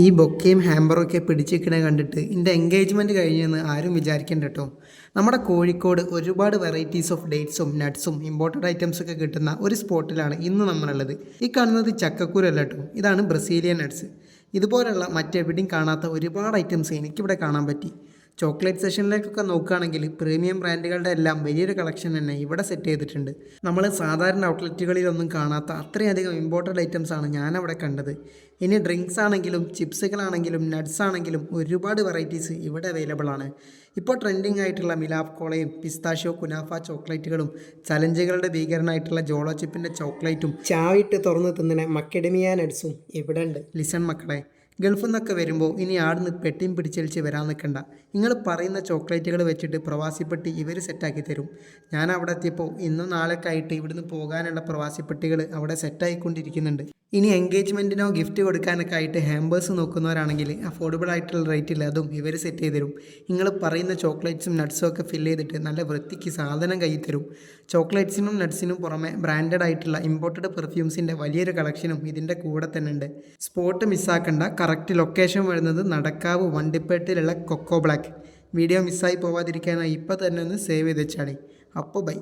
ഈ ബൊക്കയും ഹാമ്പറൊക്കെ പിടിച്ചിരിക്കണ കണ്ടിട്ട് എൻ്റെ എൻഗേജ്മെൻറ്റ് കഴിഞ്ഞെന്ന് ആരും വിചാരിക്കേണ്ട കേട്ടോ. നമ്മുടെ കോഴിക്കോട് ഒരുപാട് വെറൈറ്റീസ് ഓഫ് ഡേറ്റ്സും നട്ട്സും ഇമ്പോർട്ടഡ് ഐറ്റംസൊക്കെ കിട്ടുന്ന ഒരു സ്പോട്ടിലാണ് ഇന്ന് നമ്മളുള്ളത്. ഈ കാണുന്നത് ചക്കക്കൂരല്ല കേട്ടോ, ഇതാണ് ബ്രസീലിയൻ നട്ട്സ്. ഇതുപോലുള്ള മറ്റെവിടെയും കാണാത്ത ഒരുപാട് ഐറ്റംസ് എനിക്കിവിടെ കാണാൻ പറ്റി. ചോക്ലേറ്റ് സെഷനിലേക്കൊക്കെ നോക്കുകയാണെങ്കിൽ പ്രീമിയം ബ്രാൻഡുകളുടെ എല്ലാം വലിയൊരു കളക്ഷൻ തന്നെ ഇവിടെ സെറ്റ് ചെയ്തിട്ടുണ്ട്. നമ്മൾ സാധാരണ ഔട്ട്ലെറ്റുകളിലൊന്നും കാണാത്ത അത്രയധികം ഇമ്പോർട്ടൻ്റ് ഐറ്റംസാണ് ഞാനവിടെ കണ്ടത്. ഇനി ഡ്രിങ്ക്സ് ആണെങ്കിലും ചിപ്സുകളാണെങ്കിലും നട്ട്സ് ആണെങ്കിലും ഒരുപാട് വെറൈറ്റീസ് ഇവിടെ അവൈലബിൾ ആണ്. ഇപ്പോൾ ട്രെൻഡിങ് ആയിട്ടുള്ള മിലാഫ് കോളയും പിസ്താഷ്യോ കുനാഫ ചോക്ലേറ്റുകളും ചലഞ്ചുകളുടെ ഭീകരനായിട്ടുള്ള ജോളോ ചിപ്പിൻ്റെ ചോക്ലേറ്റും ചാവിട്ട് തുറന്ന് തിന്നുന്ന മക്കഡമിയ നട്ട്സും ഇവിടെ ഉണ്ട്. ലിസൺ മക്കളെ, ഗൾഫിൽ നിന്നൊക്കെ വരുമ്പോൾ ഇനി ആടുന്ന് പെട്ടിയും പിടിച്ചലിച്ച് വരാൻ നിൽക്കണ്ട. നിങ്ങൾ പറയുന്ന ചോക്ലേറ്റുകൾ വെച്ചിട്ട് പ്രവാസിപ്പെട്ടി ഇവർ സെറ്റാക്കി തരും. ഞാൻ അവിടെ എത്തിയപ്പോൾ ഇന്നും നാളൊക്കെ ആയിട്ട് ഇവിടുന്ന് പോകാനുള്ള പ്രവാസിപ്പെട്ടികൾ അവിടെ സെറ്റായിക്കൊണ്ടിരിക്കുന്നുണ്ട്. ഇനി എൻഗേജ്മെൻറ്റിനോ ഗിഫ്റ്റ് കൊടുക്കാനൊക്കെ ആയിട്ട് ഹാമ്പേഴ്സ് നോക്കുന്നവരാണെങ്കിൽ അഫോർഡബിൾ ആയിട്ടുള്ള റേറ്റിൽ അതും ഇവർ സെറ്റ് ചെയ്ത് തരും. നിങ്ങൾ പറയുന്ന ചോക്ലേറ്റ്സും നട്ട്സും ഒക്കെ ഫില്ല് ചെയ്തിട്ട് നല്ല വൃത്തിക്ക് സാധനം കയ്യിൽ തരും. ചോക്ലേറ്റ്സിനും നട്ട്സിനും പുറമെ ബ്രാൻഡഡ് ആയിട്ടുള്ള ഇമ്പോർട്ടഡ് പെർഫ്യൂംസിൻ്റെ വലിയൊരു കളക്ഷനും ഇതിൻ്റെ കൂടെ തന്നെ ഉണ്ട്. സ്പോട്ട് മിസ്സാക്കണ്ട. കറക്റ്റ് ലൊക്കേഷൻ വരുന്നത് നടക്കാവ് വണ്ടിപ്പേട്ടിലുള്ള കൊക്കോ ബ്ലാക്ക്. വീഡിയോ മിസ്സായി പോവാതിരിക്കാനായി ഇപ്പോൾ തന്നെ ഒന്ന് സേവ് ചെയ്ത് വെച്ചാളി. അപ്പോൾ ബൈ.